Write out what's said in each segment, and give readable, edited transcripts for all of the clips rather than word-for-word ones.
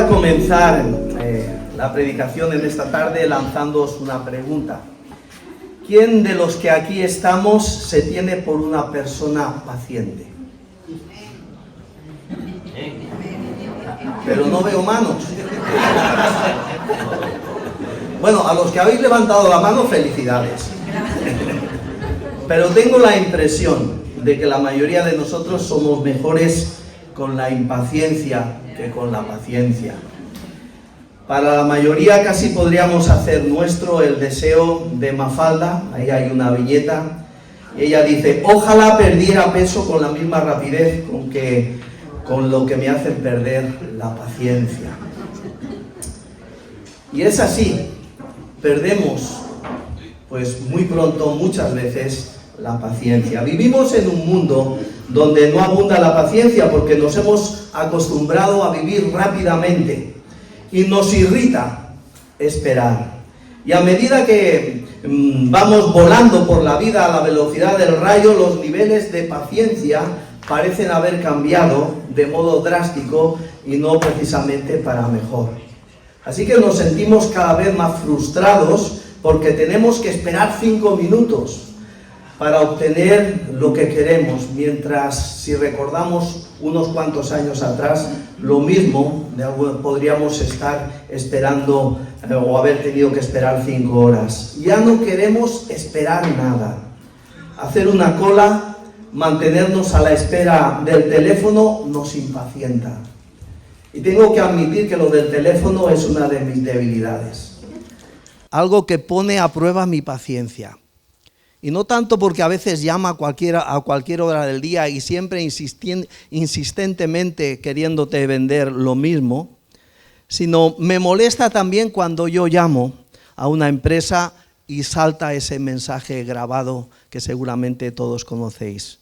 Quisiera comenzar la predicación en esta tarde lanzándoos una pregunta. ¿Quién de los que aquí estamos se tiene por una persona paciente? Pero no veo manos. Bueno, a los que habéis levantado la mano, felicidades. Pero tengo la impresión de que la mayoría de nosotros somos mejores con la impaciencia que con la paciencia. Para la mayoría casi podríamos hacer nuestro el deseo de Mafalda. Ahí hay una viñeta. Y ella dice: ojalá perdiera peso con la misma rapidez con lo que me hace perder la paciencia. Y es así, perdemos pues muy pronto, muchas veces, la paciencia. Vivimos en un mundo donde no abunda la paciencia porque nos hemos acostumbrado a vivir rápidamente y nos irrita esperar. Y a medida que vamos volando por la vida a la velocidad del rayo, los niveles de paciencia parecen haber cambiado de modo drástico y no precisamente para mejor. Así que nos sentimos cada vez más frustrados porque tenemos que esperar 5 minutos para obtener lo que queremos, mientras, si recordamos unos cuantos años atrás, lo mismo podríamos estar esperando o haber tenido que esperar 5 horas. Ya no queremos esperar nada. Hacer una cola, mantenernos a la espera del teléfono nos impacienta. Y tengo que admitir que lo del teléfono es una de mis debilidades. Algo que pone a prueba mi paciencia. Y no tanto porque a veces llama a cualquier hora del día y siempre insistentemente queriéndote vender lo mismo, sino me molesta también cuando yo llamo a una empresa y salta ese mensaje grabado que seguramente todos conocéis.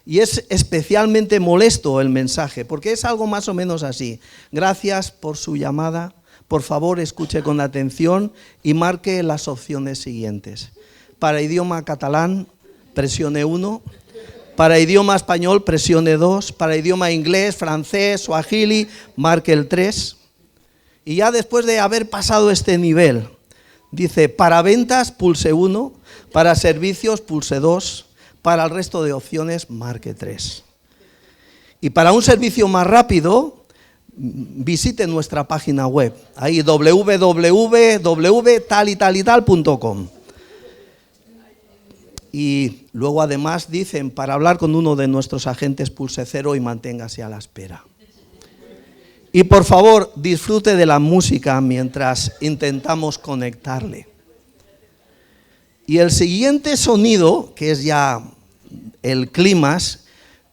Y es especialmente molesto el mensaje, porque es algo más o menos así: gracias por su llamada, por favor escuche con atención y marque las opciones siguientes. Para idioma catalán, presione 1. Para idioma español, presione 2. Para idioma inglés, francés, suajili, marque el 3. Y ya después de haber pasado este nivel, dice: para ventas, pulse 1. Para servicios, pulse 2. Para el resto de opciones, marque 3. Y para un servicio más rápido, visite nuestra página web. Ahí www.tal.com. Y luego además dicen: para hablar con uno de nuestros agentes, pulse 0 y manténgase a la espera. Y por favor, disfrute de la música mientras intentamos conectarle. Y el siguiente sonido, que es ya el clímax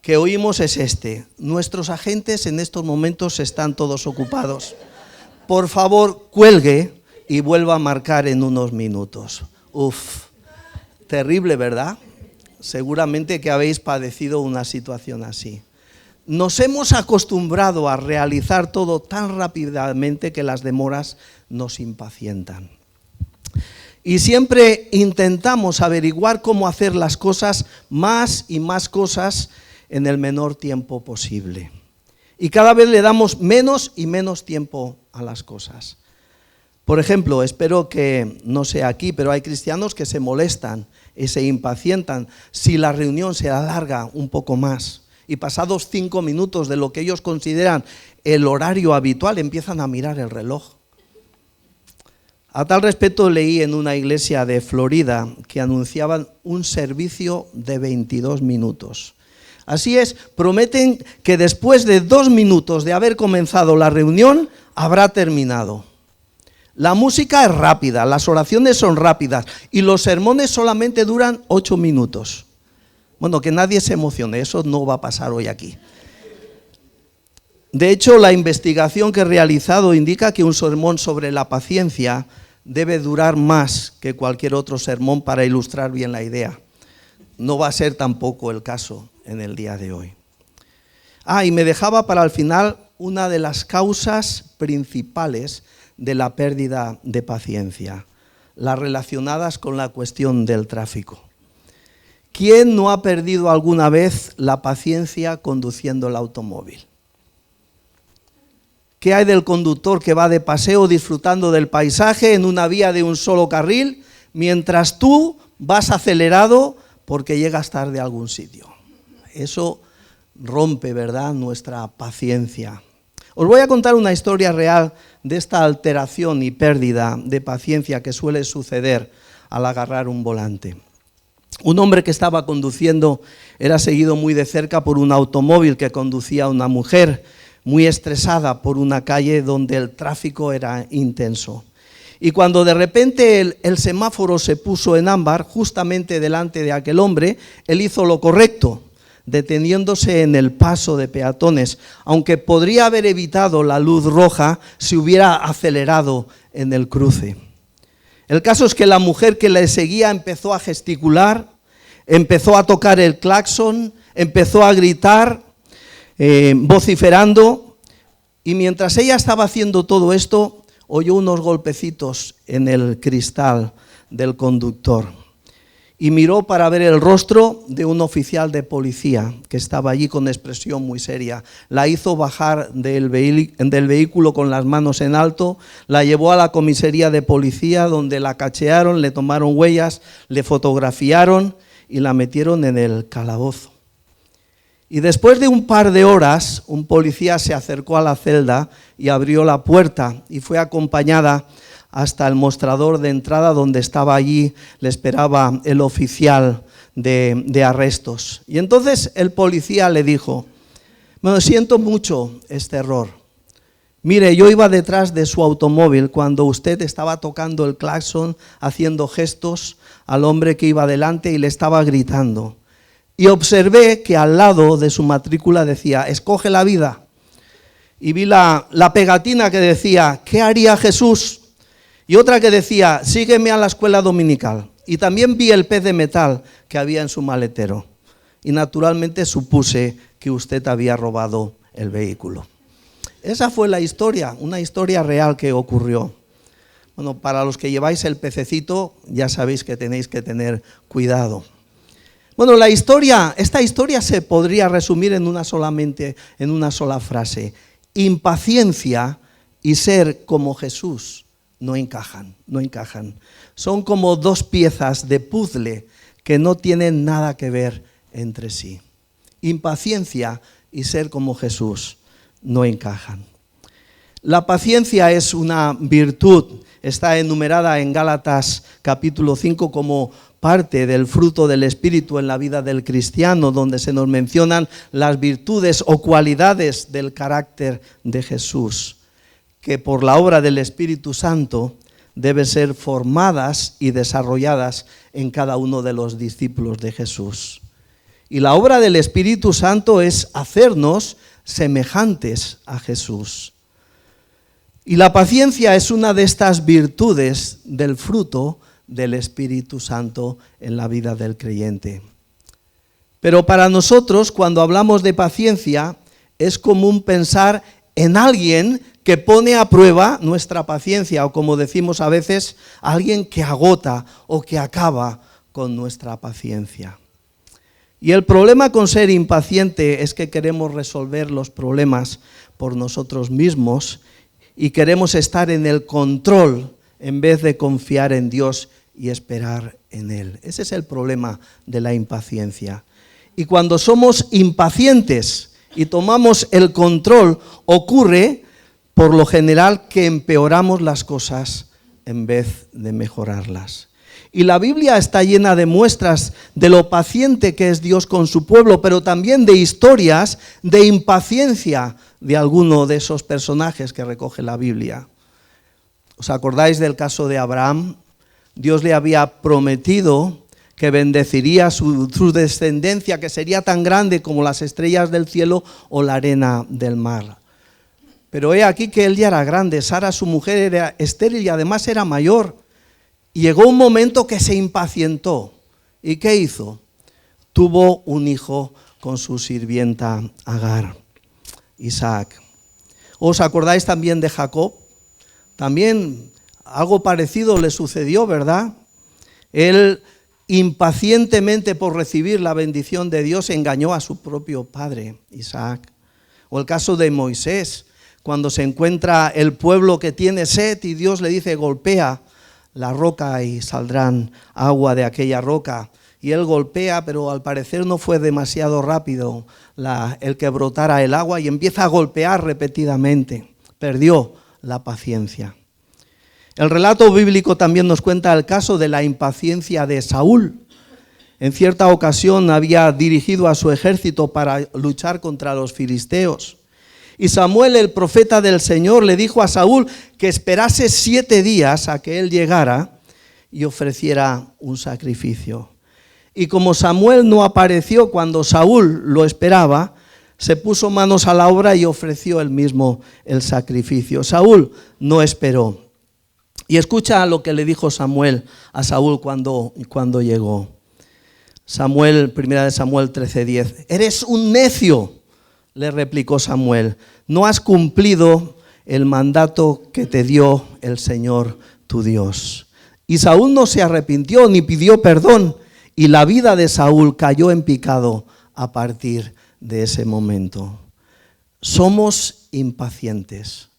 que oímos, es este: nuestros agentes en estos momentos están todos ocupados. Por favor, cuelgue y vuelva a marcar en unos minutos. Uf. Terrible, ¿verdad? Seguramente que habéis padecido una situación así. Nos hemos acostumbrado a realizar todo tan rápidamente que las demoras nos impacientan. Y siempre intentamos averiguar cómo hacer las cosas, más y más cosas, en el menor tiempo posible. Y cada vez le damos menos y menos tiempo a las cosas. Por ejemplo, espero que no sea aquí, pero hay cristianos que se molestan y se impacientan si la reunión se alarga un poco más. Y pasados 5 minutos de lo que ellos consideran el horario habitual, empiezan a mirar el reloj. A tal respecto, leí en una iglesia de Florida que anunciaban un servicio de 22 minutos. Así es, prometen que después de 2 minutos de haber comenzado la reunión, habrá terminado. La música es rápida, las oraciones son rápidas y los sermones solamente duran 8 minutos. Bueno, que nadie se emocione, eso no va a pasar hoy aquí. De hecho, la investigación que he realizado indica que un sermón sobre la paciencia debe durar más que cualquier otro sermón para ilustrar bien la idea. No va a ser tampoco el caso en el día de hoy. Y me dejaba para el final una de las causas principales de la pérdida de paciencia, las relacionadas con la cuestión del tráfico. ¿Quién no ha perdido alguna vez la paciencia conduciendo el automóvil? ¿Qué hay del conductor que va de paseo disfrutando del paisaje en una vía de un solo carril, mientras tú vas acelerado porque llegas tarde a algún sitio? Eso rompe, ¿verdad?, nuestra paciencia. Os voy a contar una historia real de esta alteración y pérdida de paciencia que suele suceder al agarrar un volante. Un hombre que estaba conduciendo era seguido muy de cerca por un automóvil que conducía a una mujer muy estresada por una calle donde el tráfico era intenso. Y cuando de repente el semáforo se puso en ámbar, justamente delante de aquel hombre, él hizo lo correcto, deteniéndose en el paso de peatones, aunque podría haber evitado la luz roja si hubiera acelerado en el cruce. El caso es que la mujer que le seguía empezó a gesticular, empezó a tocar el claxon, empezó a gritar, vociferando, y mientras ella estaba haciendo todo esto, oyó unos golpecitos en el cristal del conductor y miró para ver el rostro de un oficial de policía que estaba allí con expresión muy seria. La hizo bajar del vehículo con las manos en alto, la llevó a la comisaría de policía donde la cachearon, le tomaron huellas, le fotografiaron y la metieron en el calabozo. Y después de un par de horas, un policía se acercó a la celda y abrió la puerta y fue acompañada hasta el mostrador de entrada donde estaba allí, le esperaba el oficial de arrestos. Y entonces el policía le dijo: "Me siento mucho este error. Mire, yo iba detrás de su automóvil cuando usted estaba tocando el claxon, haciendo gestos al hombre que iba delante y le estaba gritando. Y observé que al lado de su matrícula decía: escoge la vida. Y vi la pegatina que decía: ¿qué haría Jesús? Y otra que decía: sígueme a la escuela dominical. Y también vi el pez de metal que había en su maletero. Y naturalmente supuse que usted había robado el vehículo". Esa fue la historia, una historia real que ocurrió. Bueno, para los que lleváis el pececito, ya sabéis que tenéis que tener cuidado. Bueno, esta historia se podría resumir en una sola frase: impaciencia y ser como Jesús no encajan. Son como dos piezas de puzzle que no tienen nada que ver entre sí. Impaciencia y ser como Jesús no encajan. La paciencia es una virtud, está enumerada en Gálatas capítulo 5 como parte del fruto del Espíritu en la vida del cristiano, donde se nos mencionan las virtudes o cualidades del carácter de Jesús, que por la obra del Espíritu Santo deben ser formadas y desarrolladas en cada uno de los discípulos de Jesús. Y la obra del Espíritu Santo es hacernos semejantes a Jesús. Y la paciencia es una de estas virtudes del fruto del Espíritu Santo en la vida del creyente. Pero para nosotros, cuando hablamos de paciencia, es común pensar en alguien que pone a prueba nuestra paciencia, o como decimos a veces, alguien que agota o que acaba con nuestra paciencia. Y el problema con ser impaciente es que queremos resolver los problemas por nosotros mismos y queremos estar en el control en vez de confiar en Dios y esperar en Él. Ese es el problema de la impaciencia. Y cuando somos impacientes y tomamos el control, ocurre por lo general que empeoramos las cosas en vez de mejorarlas. Y la Biblia está llena de muestras de lo paciente que es Dios con su pueblo, pero también de historias de impaciencia de alguno de esos personajes que recoge la Biblia. ¿Os acordáis del caso de Abraham? Dios le había prometido que bendeciría su descendencia, que sería tan grande como las estrellas del cielo o la arena del mar. Pero he aquí que él ya era grande, Sara su mujer era estéril y además era mayor. Y llegó un momento que se impacientó. ¿Y qué hizo? Tuvo un hijo con su sirvienta Agar, Isaac. ¿Os acordáis también de Jacob? También algo parecido le sucedió, ¿verdad? Él impacientemente por recibir la bendición de Dios engañó a su propio padre, Isaac. O el caso de Moisés, cuando se encuentra el pueblo que tiene sed y Dios le dice: golpea la roca y saldrán agua de aquella roca. Y él golpea, pero al parecer no fue demasiado rápido el que brotara el agua, y empieza a golpear repetidamente. Perdió la paciencia. El relato bíblico también nos cuenta el caso de la impaciencia de Saúl. En cierta ocasión había dirigido a su ejército para luchar contra los filisteos. Y Samuel, el profeta del Señor, le dijo a Saúl que esperase 7 días a que él llegara y ofreciera un sacrificio. Y como Samuel no apareció cuando Saúl lo esperaba, se puso manos a la obra y ofreció él mismo el sacrificio. Saúl no esperó. Y escucha lo que le dijo Samuel a Saúl cuando llegó. Primera de Samuel 13:10. Eres un necio, le replicó Samuel. No has cumplido el mandato que te dio el Señor tu Dios. Y Saúl no se arrepintió ni pidió perdón. Y la vida de Saúl cayó en picado a partir de ese momento. Somos impacientes,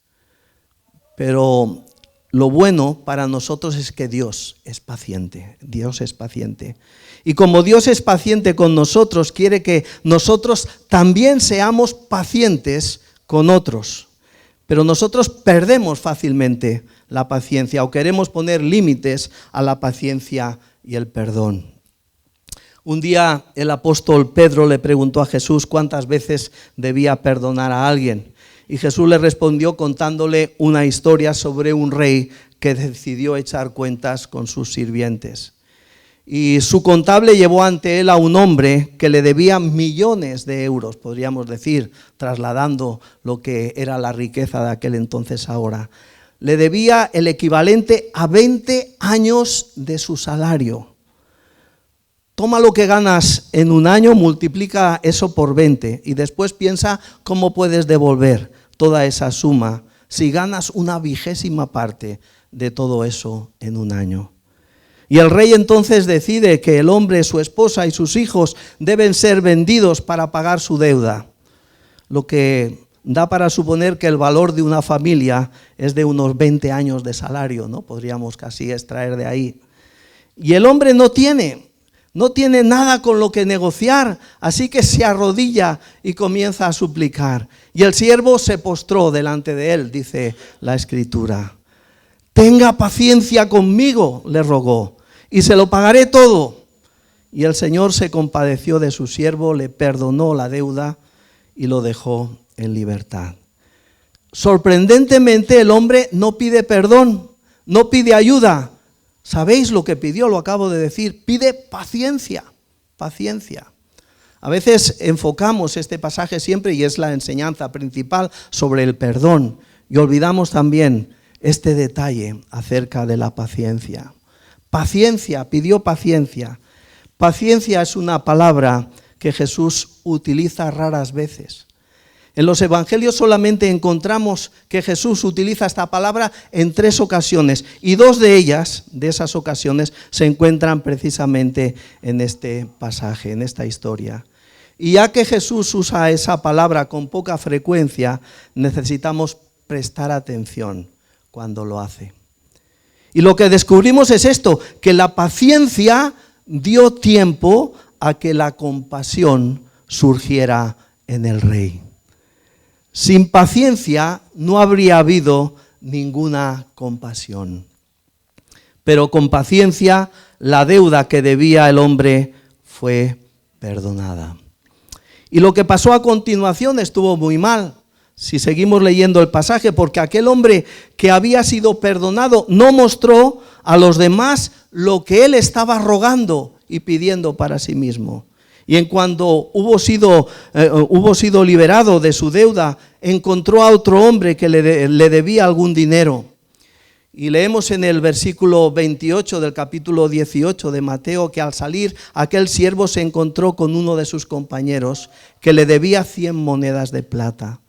pero lo bueno para nosotros es que Dios es paciente. Dios es paciente. Y como Dios es paciente con nosotros, quiere que nosotros también seamos pacientes con otros. Pero nosotros perdemos fácilmente la paciencia o queremos poner límites a la paciencia y el perdón. Un día el apóstol Pedro le preguntó a Jesús cuántas veces debía perdonar a alguien. Y Jesús le respondió contándole una historia sobre un rey que decidió echar cuentas con sus sirvientes. Y su contable llevó ante él a un hombre que le debía millones de euros, podríamos decir, trasladando lo que era la riqueza de aquel entonces ahora. Le debía el equivalente a 20 años de su salario. Toma lo que ganas en un año, multiplica eso por 20 y después piensa cómo puedes devolver toda esa suma si ganas una 20ª parte de todo eso en un año. Y el rey entonces decide que el hombre, su esposa y sus hijos deben ser vendidos para pagar su deuda, lo que da para suponer que el valor de una familia es de unos 20 años de salario, ¿no? Podríamos casi extraer de ahí. Y el hombre no tiene nada con lo que negociar, así que se arrodilla y comienza a suplicar. Y el siervo se postró delante de él, dice la Escritura. Tenga paciencia conmigo, le rogó, y se lo pagaré todo. Y el Señor se compadeció de su siervo, le perdonó la deuda y lo dejó en libertad. Sorprendentemente el hombre no pide perdón, no pide ayuda. ¿Sabéis lo que pidió? Lo acabo de decir. Pide paciencia, paciencia. A veces enfocamos este pasaje siempre, y es la enseñanza principal, sobre el perdón. Y olvidamos también este detalle acerca de la paciencia. Paciencia, pidió paciencia. Paciencia es una palabra que Jesús utiliza raras veces. En los evangelios solamente encontramos que Jesús utiliza esta palabra en 3 ocasiones, y 2 de esas ocasiones, se encuentran precisamente en este pasaje, en esta historia. Y ya que Jesús usa esa palabra con poca frecuencia, necesitamos prestar atención cuando lo hace. Y lo que descubrimos es esto, que la paciencia dio tiempo a que la compasión surgiera en el rey. Sin paciencia no habría habido ninguna compasión. Pero con paciencia la deuda que debía el hombre fue perdonada. Y lo que pasó a continuación estuvo muy mal, si seguimos leyendo el pasaje, porque aquel hombre que había sido perdonado no mostró a los demás lo que él estaba rogando y pidiendo para sí mismo. Y en cuanto hubo sido liberado de su deuda, encontró a otro hombre que le debía algún dinero. Y leemos en el versículo 28 del capítulo 18 de Mateo que al salir aquel siervo se encontró con uno de sus compañeros que le debía 100 monedas de plata.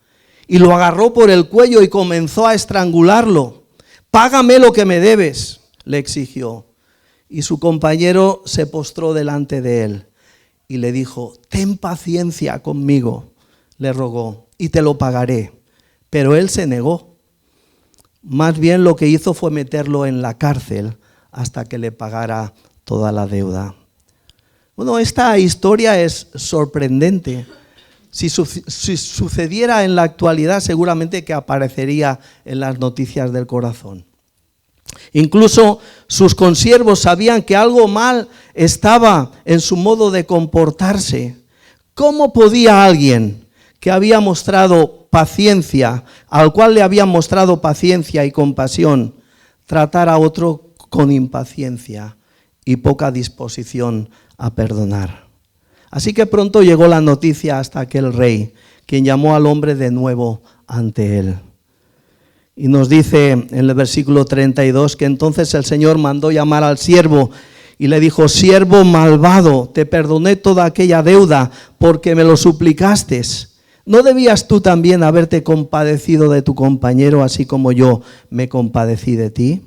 Y lo agarró por el cuello y comenzó a estrangularlo. «Págame lo que me debes», le exigió. Y su compañero se postró delante de él y le dijo: «Ten paciencia conmigo», le rogó, «y te lo pagaré». pero él se negó. Más bien lo que hizo fue meterlo en la cárcel hasta que le pagara toda la deuda. Bueno, esta historia es sorprendente. Si sucediera en la actualidad, seguramente que aparecería en las noticias del corazón. Incluso sus consiervos sabían que algo mal estaba en su modo de comportarse. ¿Cómo podía alguien que había mostrado paciencia, al cual le había mostrado paciencia y compasión, tratar a otro con impaciencia y poca disposición a perdonar? Así que pronto llegó la noticia hasta aquel rey, quien llamó al hombre de nuevo ante él. Y nos dice en el versículo 32 que entonces el Señor mandó llamar al siervo y le dijo: siervo malvado, te perdoné toda aquella deuda porque me lo suplicaste. ¿No debías tú también haberte compadecido de tu compañero, así como yo me compadecí de ti?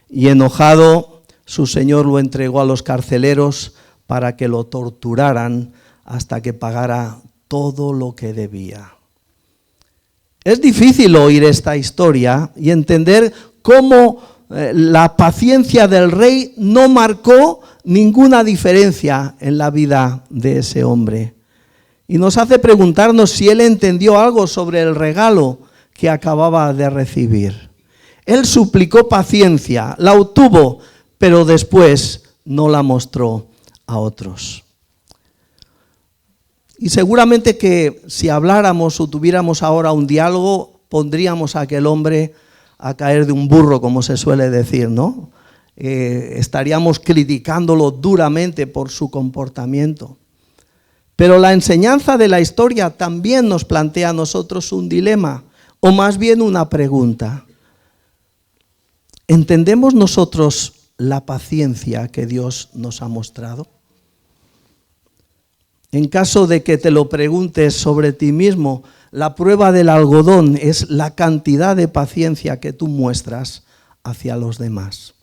Y enojado, su señor lo entregó a los carceleros para que lo torturaran hasta que pagara todo lo que debía. Es difícil oír esta historia y entender cómo la paciencia del rey no marcó ninguna diferencia en la vida de ese hombre. Y nos hace preguntarnos si él entendió algo sobre el regalo que acababa de recibir. Él suplicó paciencia, la obtuvo, pero después no la mostró a otros. Y seguramente que si habláramos o tuviéramos ahora un diálogo, pondríamos a aquel hombre a caer de un burro, como se suele decir, ¿no? Estaríamos criticándolo duramente por su comportamiento. Pero la enseñanza de la historia también nos plantea a nosotros un dilema, o más bien una pregunta. ¿Entendemos nosotros la paciencia que Dios nos ha mostrado? En caso de que te lo preguntes sobre ti mismo, la prueba del algodón es la cantidad de paciencia que tú muestras hacia los demás.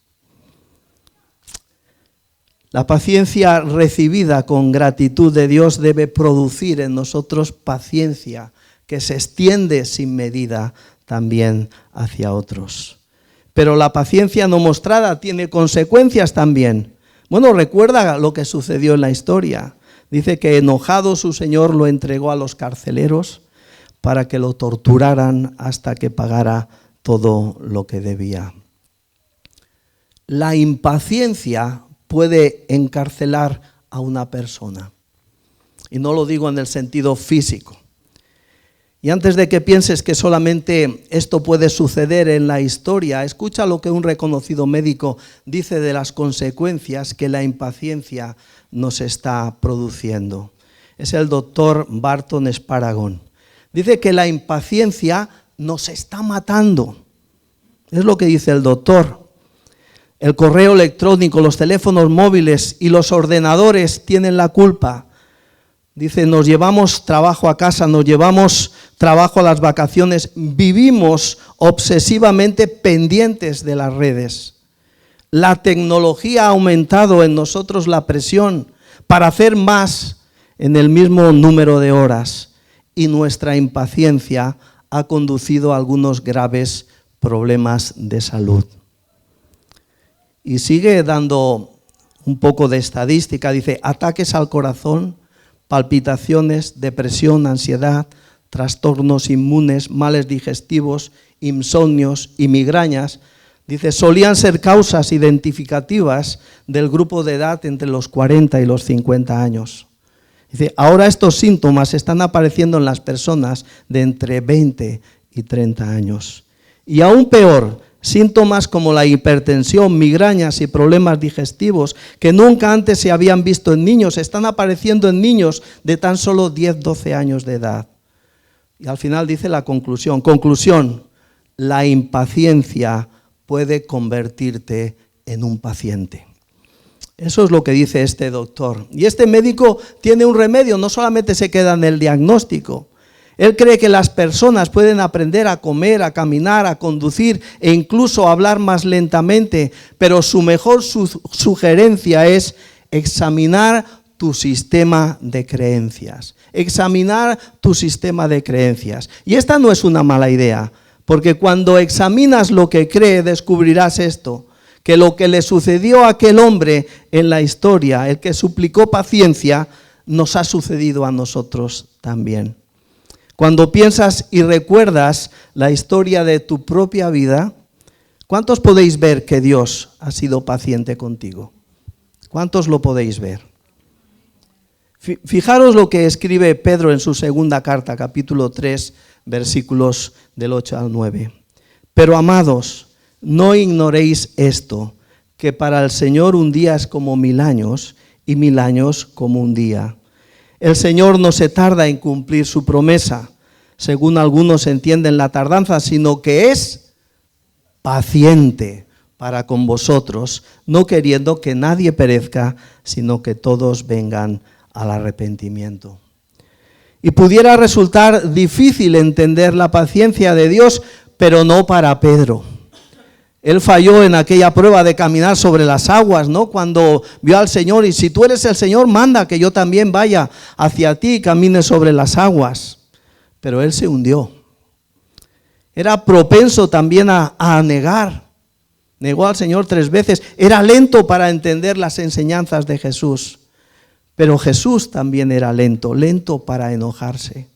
La paciencia recibida con gratitud de Dios debe producir en nosotros paciencia que se extiende sin medida también hacia otros. Pero la paciencia no mostrada tiene consecuencias también. Bueno, recuerda lo que sucedió en la historia. Dice que enojado su señor lo entregó a los carceleros para que lo torturaran hasta que pagara todo lo que debía. La impaciencia puede encarcelar a una persona. Y no lo digo en el sentido físico. Y antes de que pienses que solamente esto puede suceder en la historia, escucha lo que un reconocido médico dice de las consecuencias que la impaciencia nos está produciendo. Es el doctor Barton Esparagon. Dice que la impaciencia nos está matando. Es lo que dice el doctor. El correo electrónico, los teléfonos móviles y los ordenadores tienen la culpa. Dice, nos llevamos trabajo a casa, nos llevamos trabajo a las vacaciones, vivimos obsesivamente pendientes de las redes. La tecnología ha aumentado en nosotros la presión para hacer más en el mismo número de horas y nuestra impaciencia ha conducido a algunos graves problemas de salud. Y sigue dando un poco de estadística, dice, ataques al corazón, palpitaciones, depresión, ansiedad, trastornos inmunes, males digestivos, insomnios y migrañas. Dice, solían ser causas identificativas del grupo de edad entre los 40 y los 50 años. Dice, ahora estos síntomas están apareciendo en las personas de entre 20 y 30 años. Y aún peor, síntomas como la hipertensión, migrañas y problemas digestivos que nunca antes se habían visto en niños, están apareciendo en niños de tan solo 10-12 años de edad. Y al final dice la conclusión. Conclusión, la impaciencia puede convertirte en un paciente. Eso es lo que dice este doctor. Y este médico tiene un remedio, no solamente se queda en el diagnóstico. Él cree que las personas pueden aprender a comer, a caminar, a conducir e incluso a hablar más lentamente, pero su mejor sugerencia es examinar tu sistema de creencias. examinar tu sistema de creencias. Y esta no es una mala idea, porque cuando examinas lo que cree, descubrirás esto, que lo que le sucedió a aquel hombre en la historia, el que suplicó paciencia, nos ha sucedido a nosotros también. Cuando piensas y recuerdas la historia de tu propia vida, ¿cuántos podéis ver que Dios ha sido paciente contigo? ¿Cuántos lo podéis ver? Fijaros lo que escribe Pedro en su segunda carta, capítulo 3, versículos del 8 al 9. Pero amados, no ignoréis esto, que para el Señor un día es como 1000 años y 1000 años como un día. El Señor no se tarda en cumplir su promesa, según algunos entienden la tardanza, sino que es paciente para con vosotros, no queriendo que nadie perezca, sino que todos vengan al arrepentimiento. Y pudiera resultar difícil entender la paciencia de Dios, pero no para Pedro. Él falló en aquella prueba de caminar sobre las aguas, ¿no? Cuando vio al Señor, y si tú eres el Señor, manda que yo también vaya hacia ti y camine sobre las aguas. Pero él se hundió. Era propenso también a negar. Negó al Señor 3 veces. Era lento para entender las enseñanzas de Jesús. Pero Jesús también era lento para enojarse.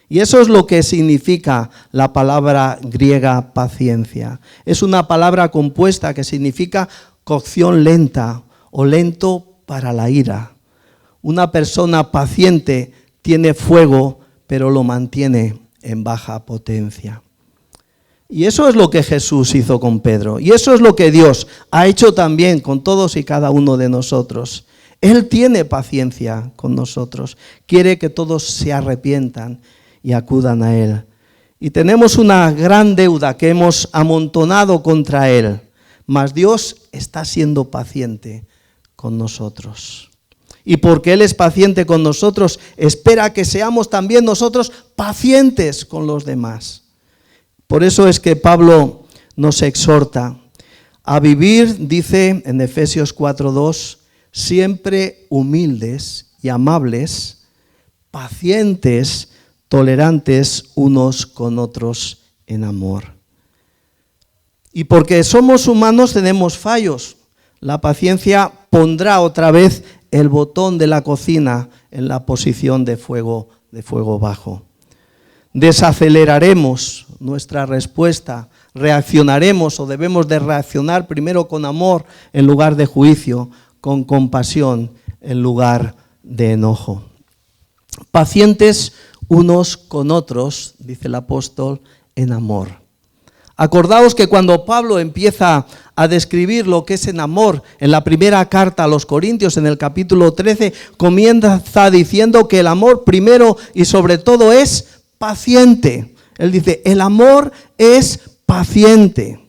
Y eso es lo que significa la palabra griega paciencia. Es una palabra compuesta que significa cocción lenta o lento para la ira. Una persona paciente tiene fuego, pero lo mantiene en baja potencia. Y eso es lo que Jesús hizo con Pedro. Y eso es lo que Dios ha hecho también con todos y cada uno de nosotros. Él tiene paciencia con nosotros. Quiere que todos se arrepientan y acudan a Él. Y tenemos una gran deuda que hemos amontonado contra Él, mas Dios está siendo paciente con nosotros. Y porque Él es paciente con nosotros, espera que seamos también nosotros pacientes con los demás. Por eso es que Pablo nos exhorta a vivir, dice en Efesios 4:2, siempre humildes y amables, pacientes, tolerantes unos con otros en amor. Y porque somos humanos tenemos fallos. La paciencia pondrá otra vez el botón de la cocina en la posición de fuego bajo. Desaceleraremos nuestra respuesta, reaccionaremos o debemos de reaccionar primero con amor en lugar de juicio, con compasión en lugar de enojo. Pacientes unos con otros, dice el apóstol, en amor. Acordaos que cuando Pablo empieza a describir lo que es en amor, en la primera carta a los Corintios, en el capítulo 13, comienza diciendo que el amor primero y sobre todo es paciente. Él dice, el amor es paciente.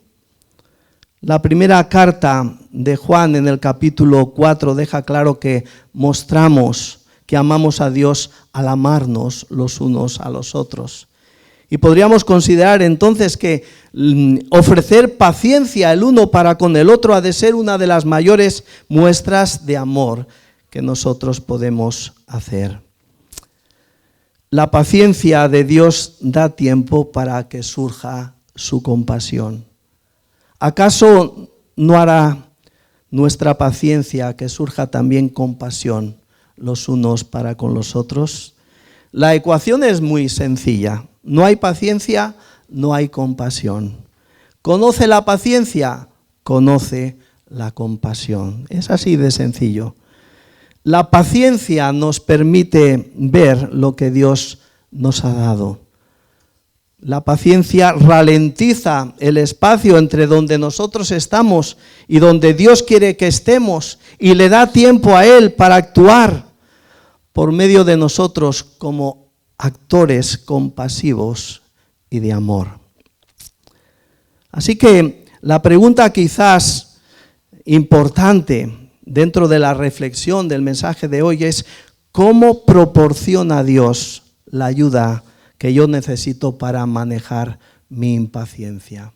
La primera carta de Juan en el capítulo 4 deja claro que mostramos que amamos a Dios al amarnos los unos a los otros. Y podríamos considerar entonces que ofrecer paciencia el uno para con el otro ha de ser una de las mayores muestras de amor que nosotros podemos hacer. La paciencia de Dios da tiempo para que surja su compasión. ¿Acaso no hará nuestra paciencia que surja también compasión los unos para con los otros? La ecuación es muy sencilla. No hay paciencia, no hay compasión. ¿Conoce la paciencia? Conoce la compasión. Es así de sencillo. La paciencia nos permite ver lo que Dios nos ha dado. La paciencia ralentiza el espacio entre donde nosotros estamos y donde Dios quiere que estemos y le da tiempo a Él para actuar por medio de nosotros como actores compasivos y de amor. Así que la pregunta quizás importante dentro de la reflexión del mensaje de hoy es ¿cómo proporciona Dios la ayuda que yo necesito para manejar mi impaciencia?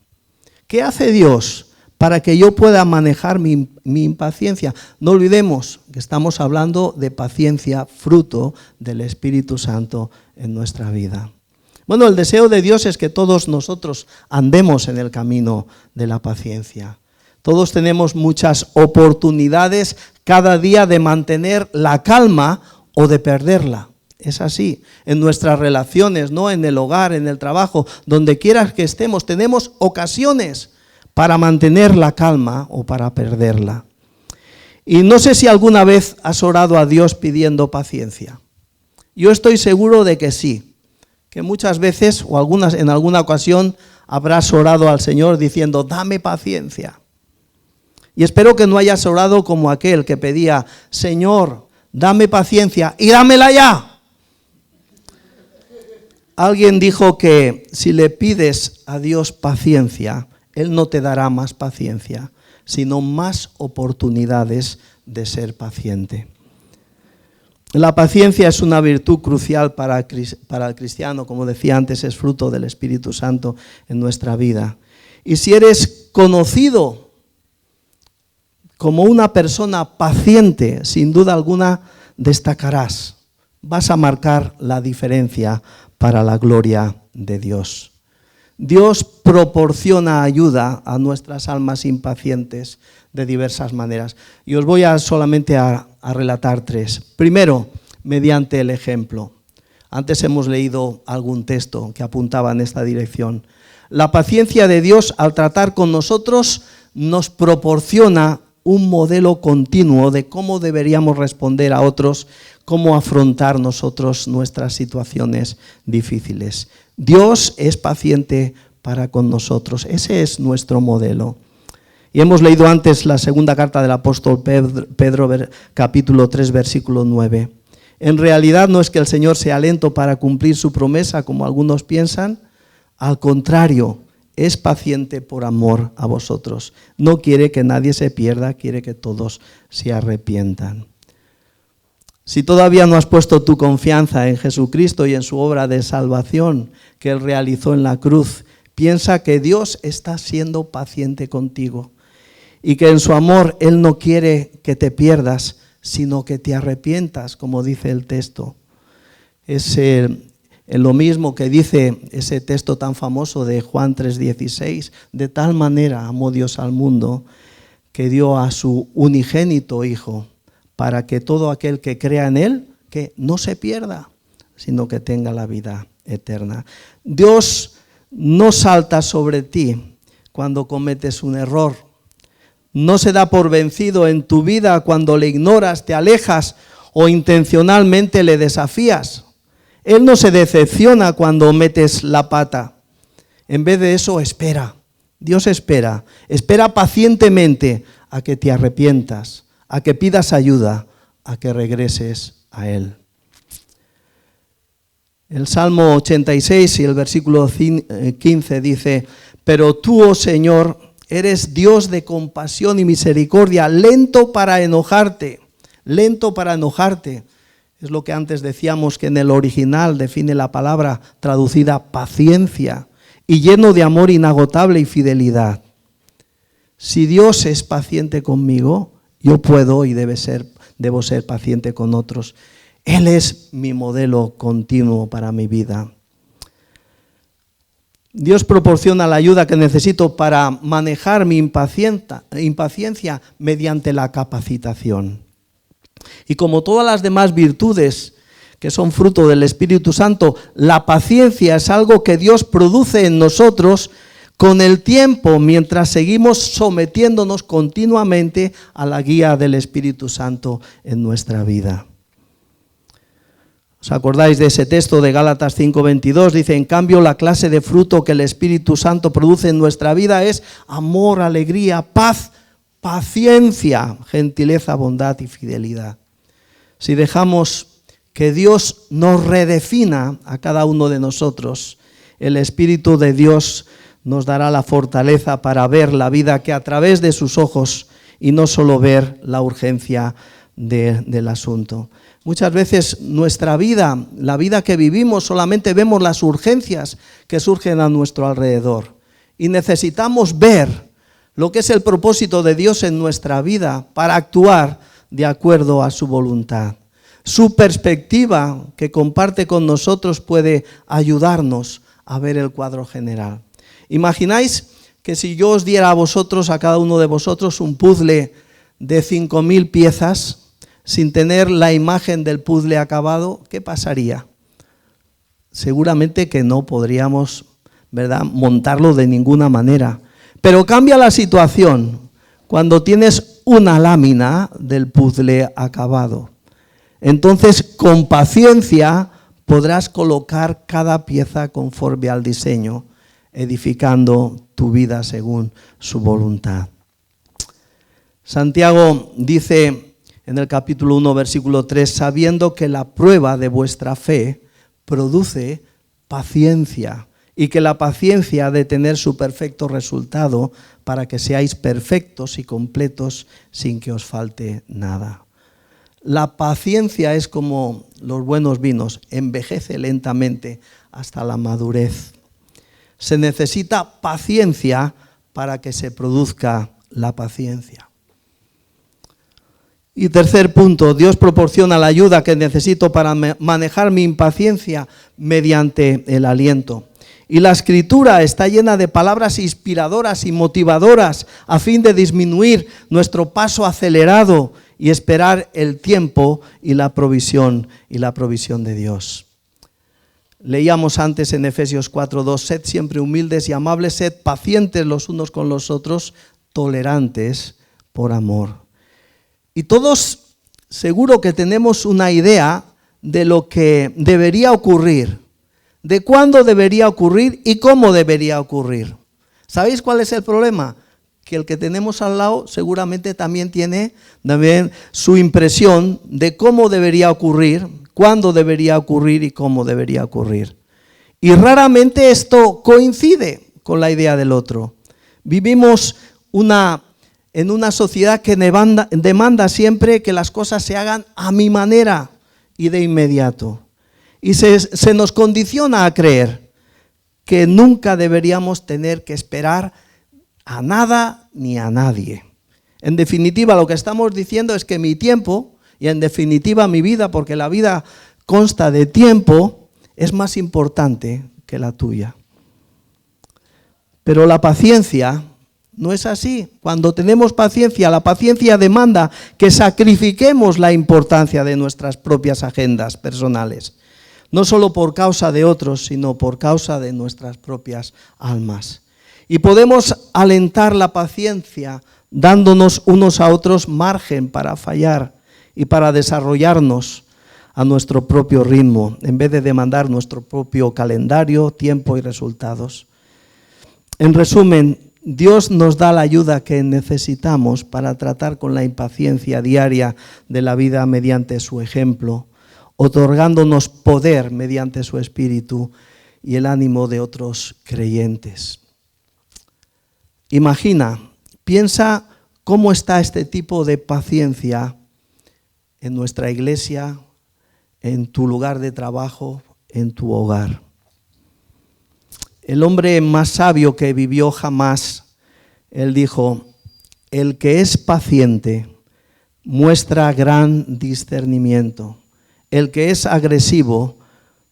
¿Qué hace Dios para que yo pueda manejar mi impaciencia. No olvidemos que estamos hablando de paciencia, fruto del Espíritu Santo en nuestra vida. Bueno, el deseo de Dios es que todos nosotros andemos en el camino de la paciencia. Todos tenemos muchas oportunidades cada día de mantener la calma o de perderla. Es así, en nuestras relaciones, ¿no? En el hogar, en el trabajo, donde quiera que estemos, tenemos ocasiones para mantener la calma o para perderla. Y no sé si alguna vez has orado a Dios pidiendo paciencia. Yo estoy seguro de que sí, que muchas veces o en alguna ocasión habrás orado al Señor diciendo, dame paciencia. Y espero que no hayas orado como aquel que pedía, Señor, dame paciencia y dámela ya. Alguien dijo que si le pides a Dios paciencia, Él no te dará más paciencia, sino más oportunidades de ser paciente. La paciencia es una virtud crucial para el cristiano, como decía antes, es fruto del Espíritu Santo en nuestra vida. Y si eres conocido como una persona paciente, sin duda alguna destacarás, vas a marcar la diferencia para la gloria de Dios. Dios proporciona ayuda a nuestras almas impacientes de diversas maneras. Y os voy solamente a relatar tres. Primero, mediante el ejemplo. Antes hemos leído algún texto que apuntaba en esta dirección. La paciencia de Dios al tratar con nosotros nos proporciona un modelo continuo de cómo deberíamos responder a otros, cómo afrontar nosotros nuestras situaciones difíciles. Dios es paciente para con nosotros, ese es nuestro modelo. Y hemos leído antes la segunda carta del apóstol Pedro, capítulo 3, versículo 9. En realidad no es que el Señor sea lento para cumplir su promesa, como algunos piensan, al contrario, es paciente por amor a vosotros. No quiere que nadie se pierda, quiere que todos se arrepientan. Si todavía no has puesto tu confianza en Jesucristo y en su obra de salvación que Él realizó en la cruz, piensa que Dios está siendo paciente contigo y que en su amor Él no quiere que te pierdas, sino que te arrepientas, como dice el texto. Es lo mismo que dice ese texto tan famoso de Juan 3:16, de tal manera amó Dios al mundo que dio a su unigénito Hijo, para que todo aquel que crea en Él, que no se pierda, sino que tenga la vida eterna. Dios no salta sobre ti cuando cometes un error. No se da por vencido en tu vida cuando le ignoras, te alejas o intencionalmente le desafías. Él no se decepciona cuando metes la pata. En vez de eso, espera. Dios espera pacientemente a que te arrepientas, a que pidas ayuda, a que regreses a Él. El Salmo 86 y el versículo 15 dice, pero tú, oh Señor, eres Dios de compasión y misericordia, lento para enojarte. Es lo que antes decíamos que en el original define la palabra traducida paciencia, y lleno de amor inagotable y fidelidad. Si Dios es paciente conmigo, yo puedo y debo ser paciente con otros. Él es mi modelo continuo para mi vida. Dios proporciona la ayuda que necesito para manejar mi impaciencia mediante la capacitación. Y como todas las demás virtudes que son fruto del Espíritu Santo, la paciencia es algo que Dios produce en nosotros con el tiempo, mientras seguimos sometiéndonos continuamente a la guía del Espíritu Santo en nuestra vida. ¿Os acordáis de ese texto de Gálatas 5:22? Dice, en cambio, la clase de fruto que el Espíritu Santo produce en nuestra vida es amor, alegría, paz, paciencia, gentileza, bondad y fidelidad. Si dejamos que Dios nos redefina a cada uno de nosotros, el Espíritu de Dios nos dará la fortaleza para ver la vida que a través de sus ojos y no solo ver la urgencia del asunto. Muchas veces nuestra vida, la vida que vivimos, solamente vemos las urgencias que surgen a nuestro alrededor y necesitamos ver lo que es el propósito de Dios en nuestra vida para actuar de acuerdo a su voluntad. Su perspectiva que comparte con nosotros puede ayudarnos a ver el cuadro general. ¿Imagináis que si yo os diera a vosotros, a cada uno de vosotros, un puzzle de 5.000 piezas, sin tener la imagen del puzzle acabado, qué pasaría? Seguramente que no podríamos, ¿verdad?, montarlo de ninguna manera. Pero cambia la situación cuando tienes una lámina del puzzle acabado. Entonces, con paciencia podrás colocar cada pieza conforme al diseño, edificando tu vida según su voluntad. Santiago dice en el capítulo 1, versículo 3, sabiendo que la prueba de vuestra fe produce paciencia, y que la paciencia ha de tener su perfecto resultado para que seáis perfectos y completos sin que os falte nada. La paciencia es como los buenos vinos, envejece lentamente hasta la madurez. Se necesita paciencia para que se produzca la paciencia. Y tercer punto, Dios proporciona la ayuda que necesito para manejar mi impaciencia mediante el aliento. Y la Escritura está llena de palabras inspiradoras y motivadoras a fin de disminuir nuestro paso acelerado y esperar el tiempo y la provisión de Dios. Leíamos antes en Efesios 4:2, sed siempre humildes y amables, sed pacientes los unos con los otros, tolerantes por amor. Y todos seguro que tenemos una idea de lo que debería ocurrir, de cuándo debería ocurrir y cómo debería ocurrir. ¿Sabéis cuál es el problema? Que el que tenemos al lado seguramente también tiene su impresión de cómo debería ocurrir, cuándo debería ocurrir y cómo debería ocurrir. Y raramente esto coincide con la idea del otro. Vivimos en una sociedad que demanda siempre que las cosas se hagan a mi manera y de inmediato. Y se nos condiciona a creer que nunca deberíamos tener que esperar a nada ni a nadie. En definitiva, lo que estamos diciendo es que mi tiempo, y en definitiva mi vida, porque la vida consta de tiempo, es más importante que la tuya. Pero la paciencia no es así. Cuando tenemos paciencia, la paciencia demanda que sacrifiquemos la importancia de nuestras propias agendas personales. No solo por causa de otros, sino por causa de nuestras propias almas. Y podemos alentar la paciencia dándonos unos a otros margen para fallar y para desarrollarnos a nuestro propio ritmo, en vez de demandar nuestro propio calendario, tiempo y resultados. En resumen, Dios nos da la ayuda que necesitamos para tratar con la impaciencia diaria de la vida mediante su ejemplo, otorgándonos poder mediante su espíritu y el ánimo de otros creyentes. Piensa cómo está este tipo de paciencia en nuestra iglesia, en tu lugar de trabajo, en tu hogar. El hombre más sabio que vivió jamás, él dijo, el que es paciente muestra gran discernimiento. El que es agresivo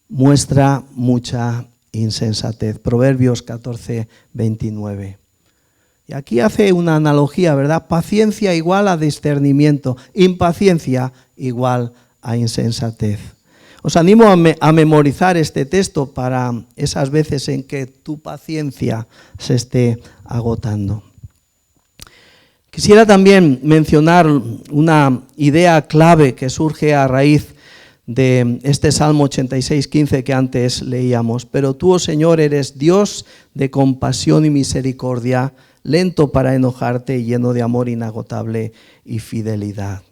muestra mucha insensatez. Proverbios 14:29. Y aquí hace una analogía, ¿verdad? Paciencia igual a discernimiento, impaciencia igual a insensatez. Os animo a memorizar este texto para esas veces en que tu paciencia se esté agotando. Quisiera también mencionar una idea clave que surge a raíz de este Salmo 86:15 que antes leíamos. Pero tú, oh Señor, eres Dios de compasión y misericordia, lento para enojarte y lleno de amor inagotable y fidelidad.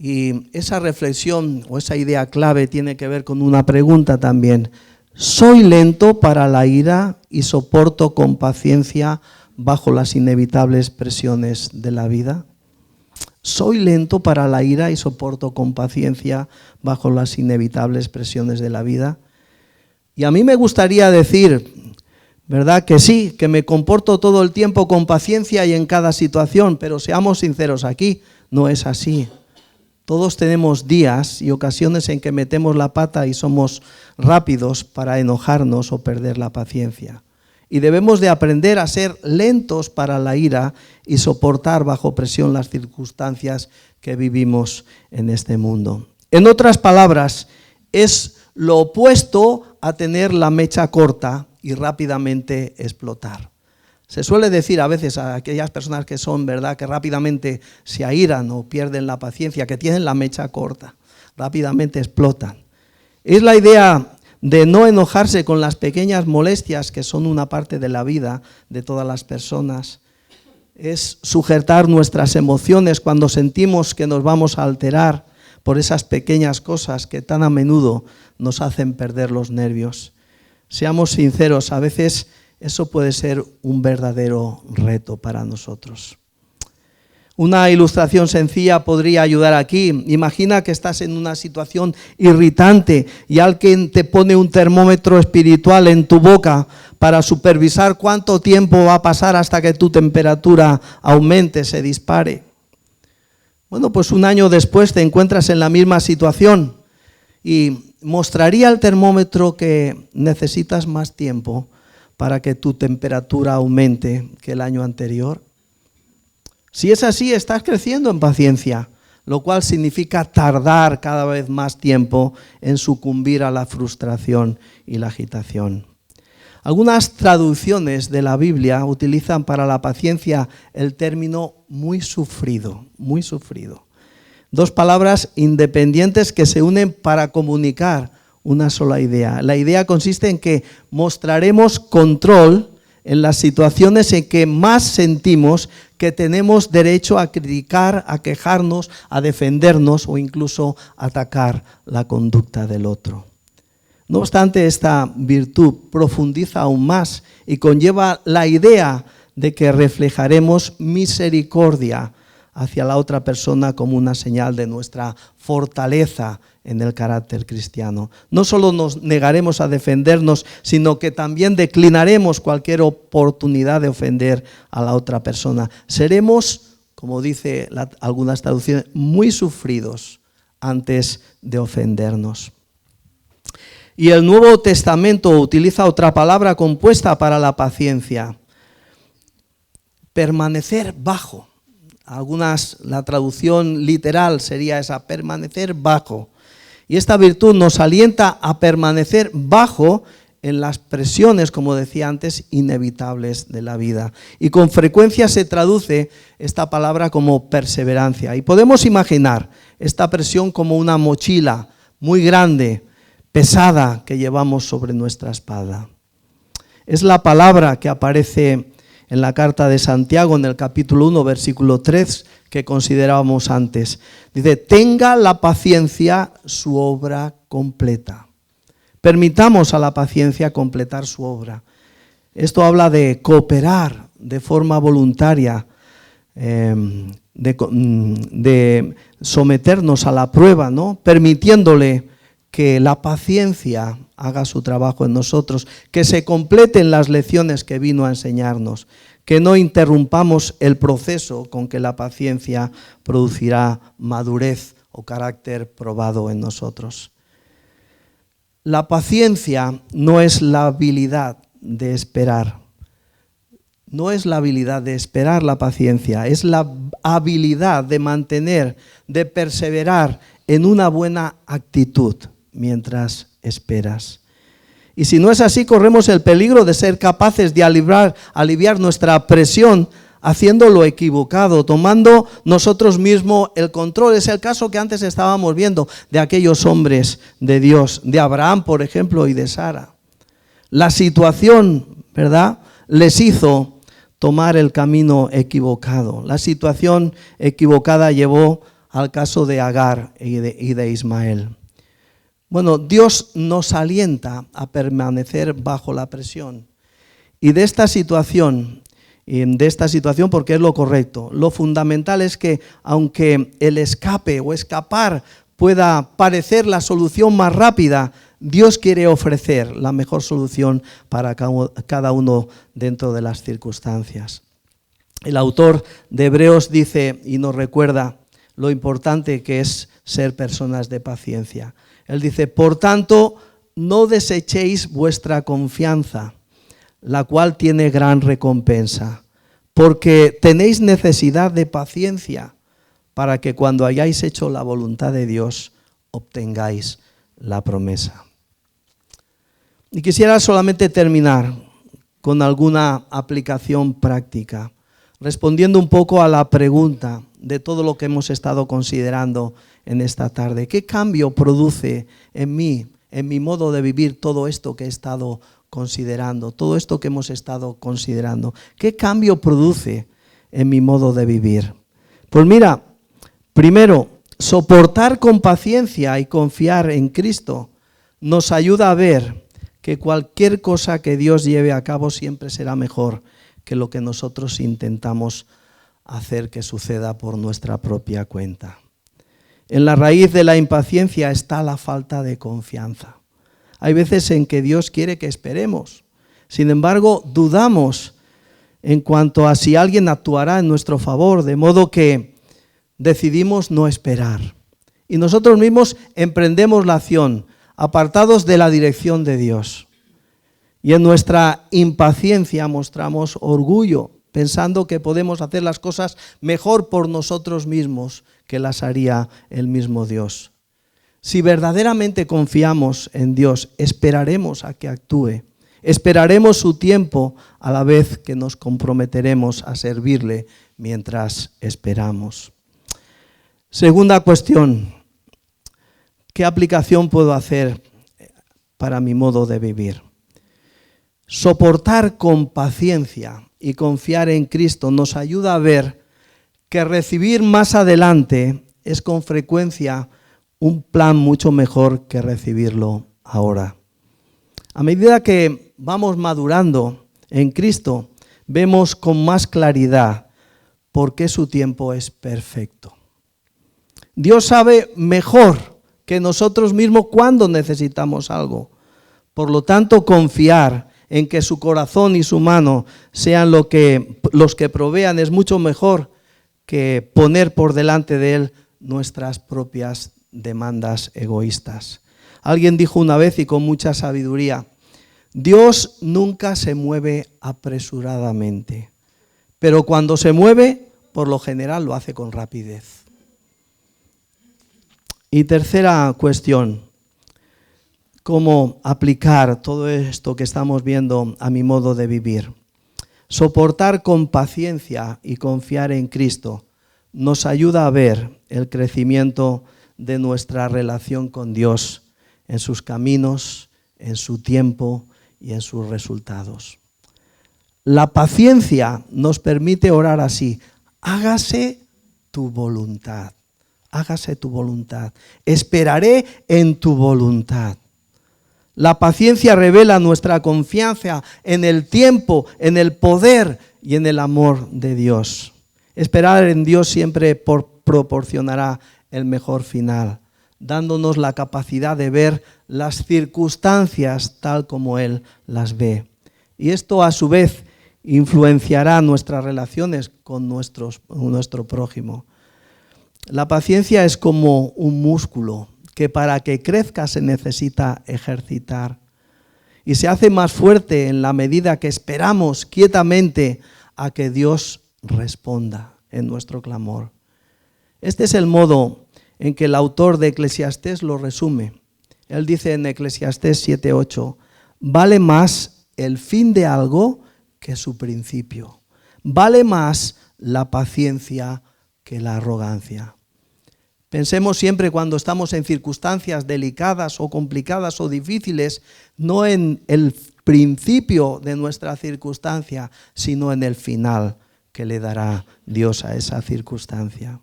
Y esa reflexión o esa idea clave tiene que ver con una pregunta también. ¿Soy lento para la ira y soporto con paciencia bajo las inevitables presiones de la vida? ¿Soy lento para la ira y soporto con paciencia bajo las inevitables presiones de la vida? Y a mí me gustaría decir, ¿verdad? Que sí, que me comporto todo el tiempo con paciencia y en cada situación, pero seamos sinceros aquí, no es así. Todos tenemos días y ocasiones en que metemos la pata y somos rápidos para enojarnos o perder la paciencia. Y debemos de aprender a ser lentos para la ira y soportar bajo presión las circunstancias que vivimos en este mundo. En otras palabras, es lo opuesto a tener la mecha corta y rápidamente explotar. Se suele decir a veces a aquellas personas que son, ¿verdad?, que rápidamente se airan o pierden la paciencia, que tienen la mecha corta, rápidamente explotan. Es la idea de no enojarse con las pequeñas molestias que son una parte de la vida de todas las personas. Es sujetar nuestras emociones cuando sentimos que nos vamos a alterar por esas pequeñas cosas que tan a menudo nos hacen perder los nervios. Seamos sinceros, a veces eso puede ser un verdadero reto para nosotros. Una ilustración sencilla podría ayudar aquí. Imagina que estás en una situación irritante y alguien te pone un termómetro espiritual en tu boca para supervisar cuánto tiempo va a pasar hasta que tu temperatura aumente, se dispare. Bueno, pues un año después te encuentras en la misma situación y mostraría el termómetro que necesitas más tiempo para que tu temperatura aumente que el año anterior. Si es así, estás creciendo en paciencia, lo cual significa tardar cada vez más tiempo en sucumbir a la frustración y la agitación. Algunas traducciones de la Biblia utilizan para la paciencia el término muy sufrido, muy sufrido. Dos palabras independientes que se unen para comunicar una sola idea. La idea consiste en que mostraremos control en las situaciones en que más sentimos que tenemos derecho a criticar, a quejarnos, a defendernos o incluso atacar la conducta del otro. No obstante, esta virtud profundiza aún más y conlleva la idea de que reflejaremos misericordia hacia la otra persona como una señal de nuestra fortaleza en el carácter cristiano. No solo nos negaremos a defendernos, sino que también declinaremos cualquier oportunidad de ofender a la otra persona. Seremos, como dice algunas traducciones, muy sufridos antes de ofendernos. Y el Nuevo Testamento utiliza otra palabra compuesta para la paciencia: permanecer bajo. La traducción literal sería esa, permanecer bajo. Y esta virtud nos alienta a permanecer bajo en las presiones, como decía antes, inevitables de la vida. Y con frecuencia se traduce esta palabra como perseverancia. Y podemos imaginar esta presión como una mochila muy grande, pesada, que llevamos sobre nuestra espalda. Es la palabra que aparece en la carta de Santiago, en el capítulo 1, versículo 3, que considerábamos antes. Dice, tenga la paciencia su obra completa. Permitamos a la paciencia completar su obra. Esto habla de cooperar de forma voluntaria, de someternos a la prueba, ¿no? Permitiéndole que la paciencia haga su trabajo en nosotros, que se completen las lecciones que vino a enseñarnos, que no interrumpamos el proceso con que la paciencia producirá madurez o carácter probado en nosotros. La paciencia no es la habilidad de esperar. No es la habilidad de esperar la paciencia, es la habilidad de mantener, de perseverar en una buena actitud mientras esperas. Y si no es así, corremos el peligro de ser capaces de aliviar nuestra presión haciendo lo equivocado, tomando nosotros mismos el control. Es el caso que antes estábamos viendo de aquellos hombres de Dios, de Abraham, por ejemplo, y de Sara. La situación, ¿verdad?, les hizo tomar el camino equivocado. La situación equivocada llevó al caso de Agar y de Ismael. Bueno, Dios nos alienta a permanecer bajo la presión. Y de esta situación, porque es lo correcto, lo fundamental es que aunque el escape o escapar pueda parecer la solución más rápida, Dios quiere ofrecer la mejor solución para cada uno dentro de las circunstancias. El autor de Hebreos dice y nos recuerda lo importante que es ser personas de paciencia. Él dice, por tanto, no desechéis vuestra confianza, la cual tiene gran recompensa, porque tenéis necesidad de paciencia para que cuando hayáis hecho la voluntad de Dios, obtengáis la promesa. Y quisiera solamente terminar con alguna aplicación práctica, respondiendo un poco a la pregunta de todo lo que hemos estado considerando en esta tarde. ¿Qué cambio produce en mí, en mi modo de vivir todo esto que he estado considerando, todo esto que hemos estado considerando? ¿Qué cambio produce en mi modo de vivir? Pues mira, primero, soportar con paciencia y confiar en Cristo nos ayuda a ver que cualquier cosa que Dios lleve a cabo siempre será mejor que lo que nosotros intentamos hacer que suceda por nuestra propia cuenta. En la raíz de la impaciencia está la falta de confianza. Hay veces en que Dios quiere que esperemos. Sin embargo, dudamos en cuanto a si alguien actuará en nuestro favor, de modo que decidimos no esperar. Y nosotros mismos emprendemos la acción, apartados de la dirección de Dios. Y en nuestra impaciencia mostramos orgullo, pensando que podemos hacer las cosas mejor por nosotros mismos que las haría el mismo Dios. Si verdaderamente confiamos en Dios, esperaremos a que actúe. Esperaremos su tiempo a la vez que nos comprometeremos a servirle mientras esperamos. Segunda cuestión, ¿qué aplicación puedo hacer para mi modo de vivir? Soportar con paciencia y confiar en Cristo nos ayuda a ver que recibir más adelante es con frecuencia un plan mucho mejor que recibirlo ahora. A medida que vamos madurando en Cristo, vemos con más claridad por qué su tiempo es perfecto. Dios sabe mejor que nosotros mismos cuándo necesitamos algo. Por lo tanto, confiar en que su corazón y su mano sean los que provean es mucho mejor que poner por delante de Él nuestras propias demandas egoístas. Alguien dijo una vez y con mucha sabiduría, Dios nunca se mueve apresuradamente, pero cuando se mueve, por lo general lo hace con rapidez. Y tercera cuestión, ¿cómo aplicar todo esto que estamos viendo a mi modo de vivir? Soportar con paciencia y confiar en Cristo nos ayuda a ver el crecimiento de nuestra relación con Dios en sus caminos, en su tiempo y en sus resultados. La paciencia nos permite orar así, hágase tu voluntad. Hágase tu voluntad. Esperaré en tu voluntad. La paciencia revela nuestra confianza en el tiempo, en el poder y en el amor de Dios. Esperar en Dios siempre proporcionará el mejor final, dándonos la capacidad de ver las circunstancias tal como Él las ve. Y esto a su vez influenciará nuestras relaciones con nuestro prójimo. La paciencia es como un músculo que para que crezca se necesita ejercitar y se hace más fuerte en la medida que esperamos quietamente a que Dios responda en nuestro clamor. Este es el modo en que el autor de Eclesiastés lo resume. Él dice en Eclesiastés 7:8, vale más el fin de algo que su principio. Vale más la paciencia que la arrogancia. Pensemos siempre cuando estamos en circunstancias delicadas o complicadas o difíciles, no en el principio de nuestra circunstancia, sino en el final que le dará Dios a esa circunstancia.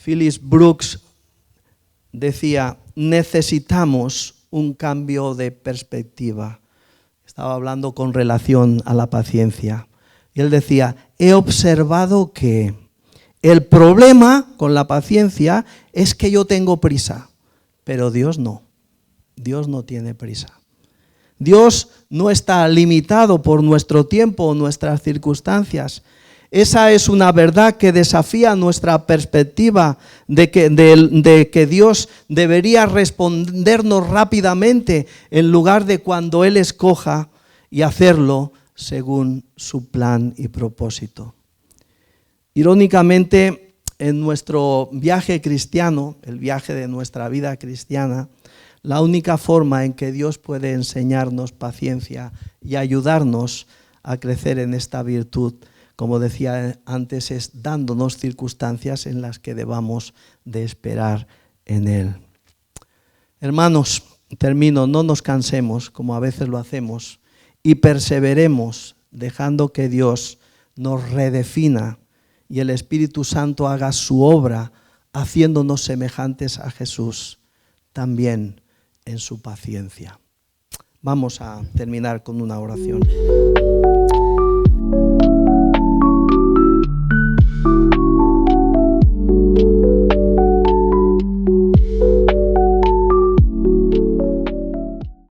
Phillips Brooks decía, necesitamos un cambio de perspectiva. Estaba hablando con relación a la paciencia. Y él decía, he observado que el problema con la paciencia es que yo tengo prisa, pero Dios no. Dios no tiene prisa. Dios no está limitado por nuestro tiempo o nuestras circunstancias. Esa es una verdad que desafía nuestra perspectiva de que Dios debería respondernos rápidamente en lugar de cuando Él escoja, y hacerlo según su plan y propósito. Irónicamente, en nuestro viaje cristiano, el viaje de nuestra vida cristiana, la única forma en que Dios puede enseñarnos paciencia y ayudarnos a crecer en esta virtud, como decía antes, es dándonos circunstancias en las que debamos de esperar en Él. Hermanos, termino, no nos cansemos como a veces lo hacemos y perseveremos dejando que Dios nos redefina y el Espíritu Santo haga su obra haciéndonos semejantes a Jesús también en su paciencia. Vamos a terminar con una oración.